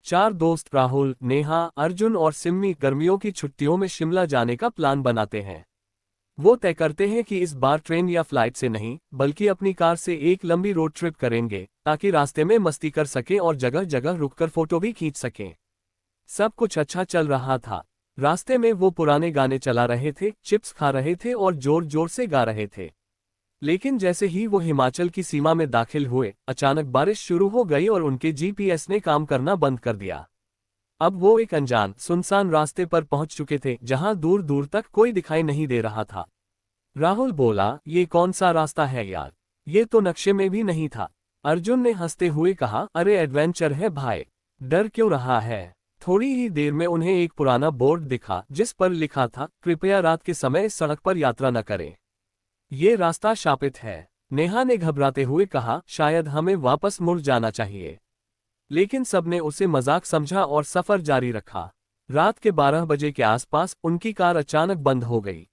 चार दोस्त राहुल, नेहा, अर्जुन और सिम्मी गर्मियों की छुट्टियों में शिमला जाने का प्लान बनाते हैं। वो तय करते हैं कि इस बार ट्रेन या फ्लाइट से नहीं, बल्कि अपनी कार से एक लंबी रोड ट्रिप करेंगे, ताकि रास्ते में मस्ती कर सकें और जगह जगह रुककर फोटो भी खींच सकें। सब कुछ अच्छा चल रहा था। रास्ते में वो पुराने गाने चला रहे थे, चिप्स खा रहे थे और जोर जोर से गा रहे थे। लेकिन जैसे ही वो हिमाचल की सीमा में दाखिल हुए, अचानक बारिश शुरू हो गई और उनके जीपीएस ने काम करना बंद कर दिया। अब वो एक अनजान, सुनसान रास्ते पर पहुंच चुके थे, जहां दूर दूर तक कोई दिखाई नहीं दे रहा था। राहुल बोला, ये कौन सा रास्ता है यार, ये तो नक्शे में भी नहीं था। अर्जुन ने हंसते हुए कहा, अरे एडवेंचर है भाई, डर क्यों रहा है। थोड़ी ही देर में उन्हें एक पुराना बोर्ड दिखा, जिस पर लिखा था, कृपया रात के समय इस सड़क पर यात्रा न करें, ये रास्ता शापित है। नेहा ने घबराते हुए कहा, शायद हमें वापस मुड़ जाना चाहिए। लेकिन सबने उसे मजाक समझा और सफर जारी रखा। रात के 12 बजे के आसपास उनकी कार अचानक बंद हो गई।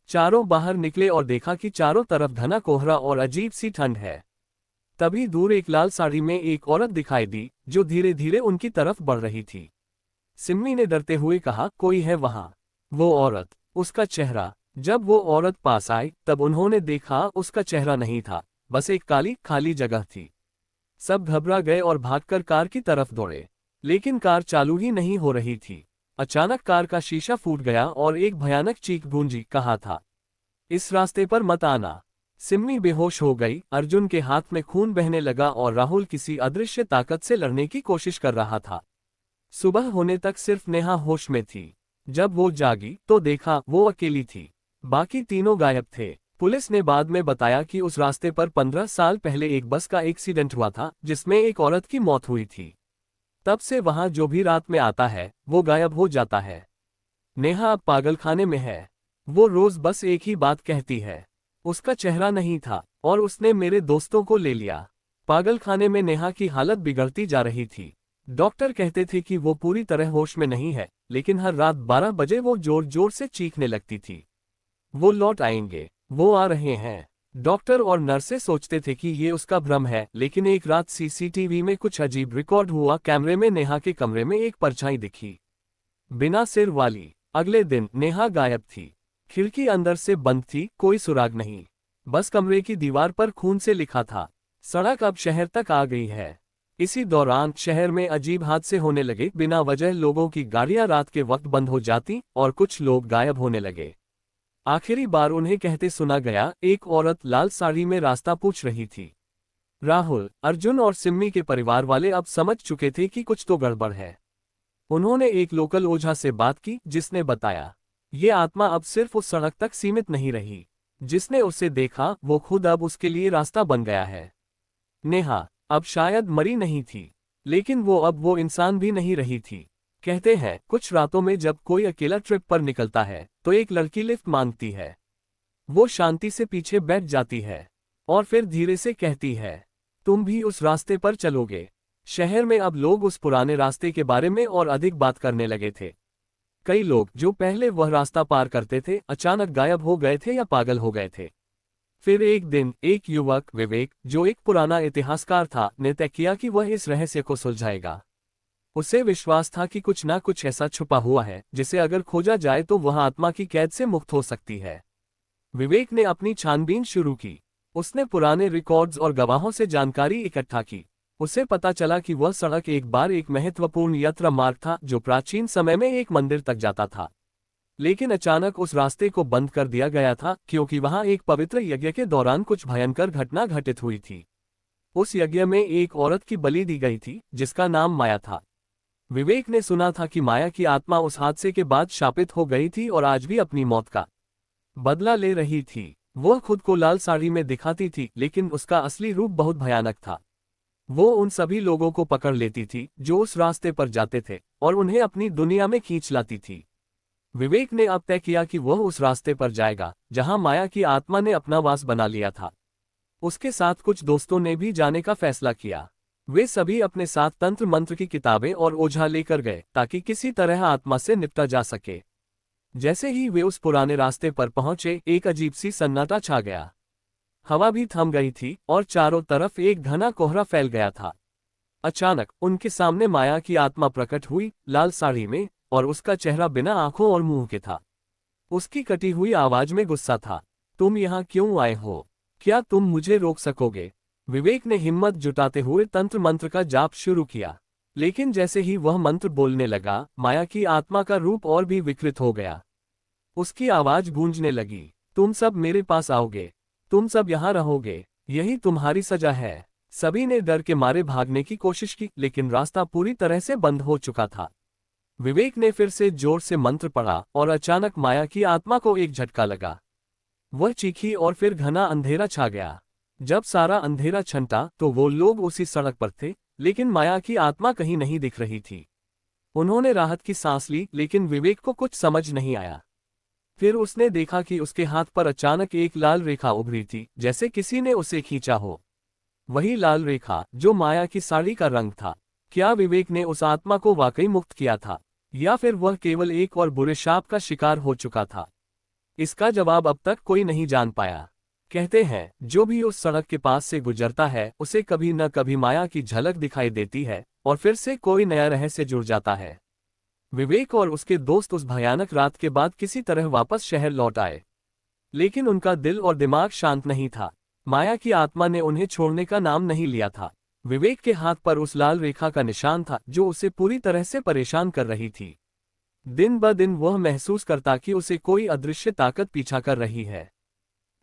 चारों बाहर निकले और देखा कि चारों तरफ घना कोहरा और अजीब सी ठंड है। तभी दूर एक लाल साड़ी में एक औरत दिखाई दी, जो धीरे धीरे उनकी तरफ बढ़ रही थी। सिम्मी ने डरते हुए कहा, कोई है वहां। वो औरत, उसका चेहरा। जब वो औरत पास आई, तब उन्होंने देखा उसका चेहरा नहीं था, बस एक काली खाली जगह थी। सब घबरा गए और भागकर कार की तरफ दौड़े। लेकिन कार चालू ही नहीं हो रही थी। अचानक कार का शीशा फूट गया और एक भयानक चीख गूंजी, कहा था, इस रास्ते पर मत आना। सिम्मी बेहोश हो गई, अर्जुन के हाथ में खून बहने लगा और राहुल किसी अदृश्य ताकत से लड़ने की कोशिश कर रहा था। सुबह होने तक सिर्फ नेहा होश में थी। जब वो जागी तो देखा वो अकेली थी, बाकी तीनों गायब थे। पुलिस ने बाद में बताया कि उस रास्ते पर 15 साल पहले एक बस का एक्सीडेंट हुआ था, जिसमें एक औरत की मौत हुई थी। तब से वहां जो भी रात में आता है, वो गायब हो जाता है। नेहा अब पागलखाने में है। वो रोज बस एक ही बात कहती है, उसका चेहरा नहीं था और उसने मेरे दोस्तों को ले लिया। पागलखाने में नेहा की हालत बिगड़ती जा रही थी। डॉक्टर कहते थे कि वो पूरी तरह होश में नहीं है, लेकिन हर रात 12 बजे वो जोर जोर से चीखने लगती थी, वो लौट आएंगे, वो आ रहे हैं। डॉक्टर और नर्सें सोचते थे कि ये उसका भ्रम है, लेकिन एक रात सीसीटीवी में कुछ अजीब रिकॉर्ड हुआ। कैमरे में नेहा के कमरे में एक परछाई दिखी, बिना सिर वाली। अगले दिन नेहा गायब थी। खिड़की अंदर से बंद थी, कोई सुराग नहीं। बस कमरे की दीवार पर खून से लिखा था, सड़क अब शहर तक आ गई है। इसी दौरान शहर में अजीब हादसे होने लगे। बिना वजह लोगों की गाड़ियां रात के वक्त बंद हो जाती और कुछ लोग गायब होने लगे। आखिरी बार उन्हें कहते सुना गया, एक औरत लाल साड़ी में रास्ता पूछ रही थी। राहुल, अर्जुन और सिम्मी के परिवार वाले अब समझ चुके थे कि कुछ तो गड़बड़ है। उन्होंने एक लोकल ओझा से बात की, जिसने बताया, ये आत्मा अब सिर्फ उस सड़क तक सीमित नहीं रही। जिसने उसे देखा वो खुद अब उसके लिए रास्ता बन गया है। नेहा अब शायद मरी नहीं थी, लेकिन वो अब वो इंसान भी नहीं रही थी। कहते हैं, कुछ रातों में जब कोई अकेला ट्रिप पर निकलता है, तो एक लड़की लिफ्ट मांगती है। वो शांति से पीछे बैठ जाती है और फिर धीरे से कहती है, तुम भी उस रास्ते पर चलोगे। शहर में अब लोग उस पुराने रास्ते के बारे में और अधिक बात करने लगे थे। कई लोग जो पहले वह रास्ता पार करते थे, अचानक गायब हो गए थे या पागल हो गए थे। फिर एक दिन एक युवक विवेक, जो एक पुराना इतिहासकार था, ने तय किया कि वह इस रहस्य को सुलझाएगा। उसे विश्वास था कि कुछ ना कुछ ऐसा छुपा हुआ है, जिसे अगर खोजा जाए तो वह आत्मा की कैद से मुक्त हो सकती है। विवेक ने अपनी छानबीन शुरू की। उसने पुराने रिकॉर्ड्स और गवाहों से जानकारी इकट्ठा की। उसे पता चला कि वह सड़क एक बार एक महत्वपूर्ण यात्रा मार्ग था, जो प्राचीन समय में एक मंदिर तक जाता था। लेकिन अचानक उस रास्ते को बंद कर दिया गया था, क्योंकि वहां एक पवित्र यज्ञ के दौरान कुछ भयंकर घटना घटित हुई थी। उस यज्ञ में एक औरत की बलि दी गई थी, जिसका नाम माया था। विवेक ने सुना था कि माया की आत्मा उस हादसे के बाद शापित हो गई थी और आज भी अपनी मौत का बदला ले रही थी। वह खुद को लाल साड़ी में दिखाती थी, लेकिन उसका असली रूप बहुत भयानक था। वो उन सभी लोगों को पकड़ लेती थी जो उस रास्ते पर जाते थे और उन्हें अपनी दुनिया में खींच लाती थी। विवेक ने अब तय किया कि वह उस रास्ते पर जाएगा जहां माया की आत्मा ने अपना वास बना लिया था। उसके साथ कुछ दोस्तों ने भी जाने का फैसला किया। वे सभी अपने साथ तंत्र मंत्र की किताबें और ओझा लेकर गए, ताकि किसी तरह आत्मा से निपटा जा सके। जैसे ही वे उस पुराने रास्ते पर पहुंचे, एक अजीब सी सन्नाटा छा गया। हवा भी थम गई थी और चारों तरफ एक घना कोहरा फैल गया था। अचानक उनके सामने माया की आत्मा प्रकट हुई, लाल साड़ी में, और उसका चेहरा बिना आंखों और मुंह के था। उसकी कटी हुई आवाज में गुस्सा था। तुम यहाँ क्यों आए हो? क्या तुम मुझे रोक सकोगे? विवेक ने हिम्मत जुटाते हुए तंत्र मंत्र का जाप शुरू किया। लेकिन जैसे ही वह मंत्र बोलने लगा, माया की आत्मा का रूप और भी विकृत हो गया। उसकी आवाज गूंजने लगी, तुम सब मेरे पास आओगे, तुम सब यहाँ रहोगे, यही तुम्हारी सजा है। सभी ने डर के मारे भागने की कोशिश की, लेकिन रास्ता पूरी तरह से बंद हो चुका था। विवेक ने फिर से जोर से मंत्र पढ़ा और अचानक माया की आत्मा को एक झटका लगा। वह चीखी और फिर घना अंधेरा छा गया। जब सारा अंधेरा छंटा तो वो लोग उसी सड़क पर थे, लेकिन माया की आत्मा कहीं नहीं दिख रही थी। उन्होंने राहत की सांस ली, लेकिन विवेक को कुछ समझ नहीं आया। फिर उसने देखा कि उसके हाथ पर अचानक एक लाल रेखा उभरी थी, जैसे किसी ने उसे खींचा हो। वही लाल रेखा जो माया की साड़ी का रंग था। क्या विवेक ने उस आत्मा को वाकई मुक्त किया था, या फिर वह केवल एक और बुरे शाप का शिकार हो चुका था? इसका जवाब अब तक कोई नहीं जान पाया। कहते हैं, जो भी उस सड़क के पास से गुजरता है उसे कभी न कभी माया की झलक दिखाई देती है, और फिर से कोई नया रहस्य जुड़ जाता है। विवेक और उसके दोस्त उस भयानक रात के बाद किसी तरह वापस शहर लौट आए, लेकिन उनका दिल और दिमाग शांत नहीं था। माया की आत्मा ने उन्हें छोड़ने का नाम नहीं लिया था। विवेक के हाथ पर उस लाल रेखा का निशान था जो उसे पूरी तरह से परेशान कर रही थी। दिन ब दिन वह महसूस करता कि उसे कोई अदृश्य ताकत पीछा कर रही है।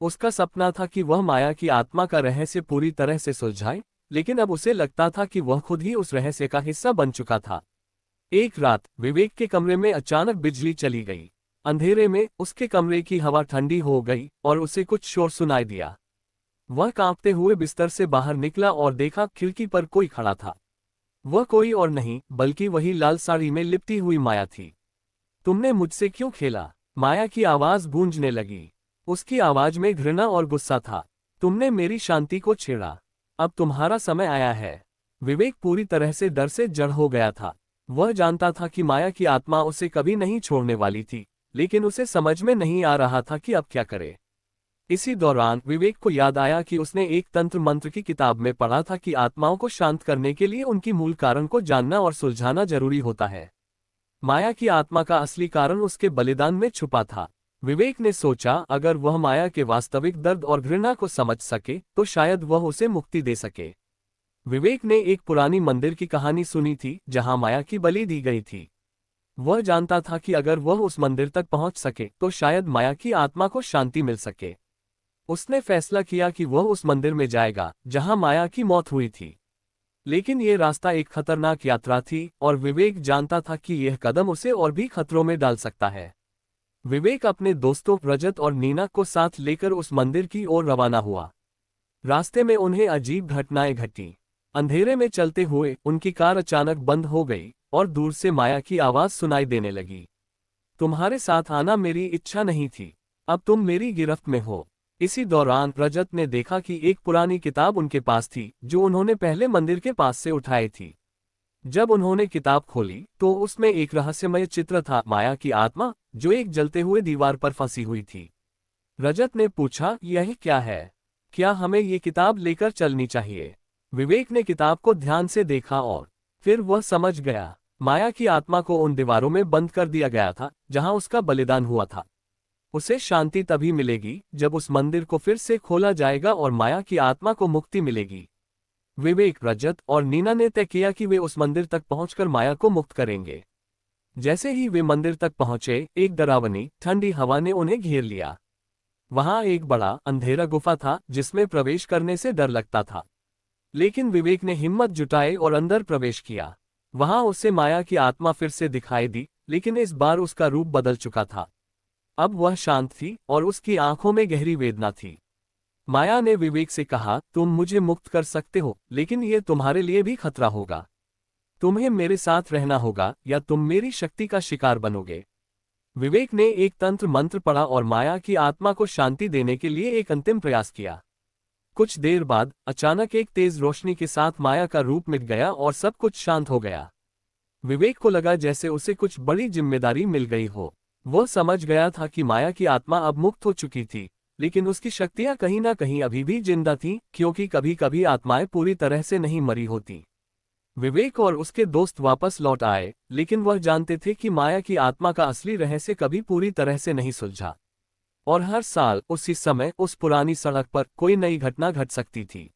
उसका सपना था कि वह माया की आत्मा का रहस्य पूरी तरह से सुलझाए, लेकिन अब उसे लगता था कि वह खुद ही उस रहस्य का हिस्सा बन चुका था। एक रात विवेक के कमरे में अचानक बिजली चली गई। अंधेरे में उसके कमरे की हवा ठंडी हो गई और उसे कुछ शोर सुनाई दिया। वह कांपते हुए बिस्तर से बाहर निकला और देखा खिड़की पर कोई खड़ा था। वह कोई और नहीं बल्कि वही लाल साड़ी में लिपटी हुई माया थी। तुमने मुझसे क्यों खेला? माया की आवाज गूंजने लगी। उसकी आवाज में घृणा और गुस्सा था। तुमने मेरी शांति को छेड़ा, अब तुम्हारा समय आया है। विवेक पूरी तरह से डर से जड़ हो गया था। वह जानता था कि माया की आत्मा उसे कभी नहीं छोड़ने वाली थी, लेकिन उसे समझ में नहीं आ रहा था कि अब क्या करे। इसी दौरान विवेक को याद आया कि उसने एक तंत्र मंत्र की किताब में पढ़ा था कि आत्माओं को शांत करने के लिए उनकी मूल कारण को जानना और सुलझाना जरूरी होता है। माया की आत्मा का असली कारण उसके बलिदान में छुपा था। विवेक ने सोचा, अगर वह माया के वास्तविक दर्द और घृणा को समझ सके तो शायद वह उसे मुक्ति दे सके। विवेक ने एक पुरानी मंदिर की कहानी सुनी थी जहां माया की बलि दी गई थी। वह जानता था कि अगर वह उस मंदिर तक पहुंच सके तो शायद माया की आत्मा को शांति मिल सके। उसने फैसला किया कि वह उस मंदिर में जाएगा जहां माया की मौत हुई थी। लेकिन यह रास्ता एक खतरनाक यात्रा थी और विवेक जानता था कि यह कदम उसे और भी खतरों में डाल सकता है। विवेक अपने दोस्तों रजत और नीना को साथ लेकर उस मंदिर की ओर रवाना हुआ। रास्ते में उन्हें अजीब घटनाएं घटीं। अंधेरे में चलते हुए उनकी कार अचानक बंद हो गई और दूर से माया की आवाज सुनाई देने लगी। तुम्हारे साथ आना मेरी इच्छा नहीं थी, अब तुम मेरी गिरफ्त में हो। इसी दौरान रजत ने देखा कि एक पुरानी किताब उनके पास थी जो उन्होंने पहले मंदिर के पास से उठाई थी। जब उन्होंने किताब खोली तो उसमें एक रहस्यमय चित्र था, माया की आत्मा जो एक जलते हुए दीवार पर फंसी हुई थी। रजत ने पूछा, यह क्या है? क्या हमें ये किताब लेकर चलनी चाहिए? विवेक ने किताब को ध्यान से देखा और फिर वह समझ गया। माया की आत्मा को उन दीवारों में बंद कर दिया गया था जहां उसका बलिदान हुआ था। उसे शांति तभी मिलेगी जब उस मंदिर को फिर से खोला जाएगा और माया की आत्मा को मुक्ति मिलेगी। विवेक, रजत और नीना ने तय किया कि वे उस मंदिर तक पहुंचकर माया को मुक्त करेंगे। जैसे ही वे मंदिर तक पहुंचे, एक डरावनी ठंडी हवा ने उन्हें घेर लिया। वहां एक बड़ा अंधेरा गुफा था जिसमें प्रवेश करने से डर लगता था, लेकिन विवेक ने हिम्मत जुटाई और अंदर प्रवेश किया। वहां उसे माया की आत्मा फिर से दिखाई दी, लेकिन इस बार उसका रूप बदल चुका था। अब वह शांत थी और उसकी आंखों में गहरी वेदना थी। माया ने विवेक से कहा, तुम मुझे मुक्त कर सकते हो, लेकिन यह तुम्हारे लिए भी खतरा होगा। तुम्हें मेरे साथ रहना होगा या तुम मेरी शक्ति का शिकार बनोगे। विवेक ने एक तंत्र मंत्र पढ़ा और माया की आत्मा को शांति देने के लिए एक अंतिम प्रयास किया। कुछ देर बाद अचानक एक तेज रोशनी के साथ माया का रूप मिट गया और सब कुछ शांत हो गया। विवेक को लगा जैसे उसे कुछ बड़ी जिम्मेदारी मिल गई हो। वह समझ गया था कि माया की आत्मा अब मुक्त हो चुकी थी, लेकिन उसकी शक्तियां कहीं ना कहीं अभी भी जिंदा थीं, क्योंकि कभी कभी आत्माएं पूरी तरह से नहीं मरी होती। विवेक और उसके दोस्त वापस लौट आए, लेकिन वह जानते थे कि माया की आत्मा का असली रहस्य कभी पूरी तरह से नहीं सुलझा। और हर साल उसी समय उस पुरानी सड़क पर कोई नई घटना घट सकती थी।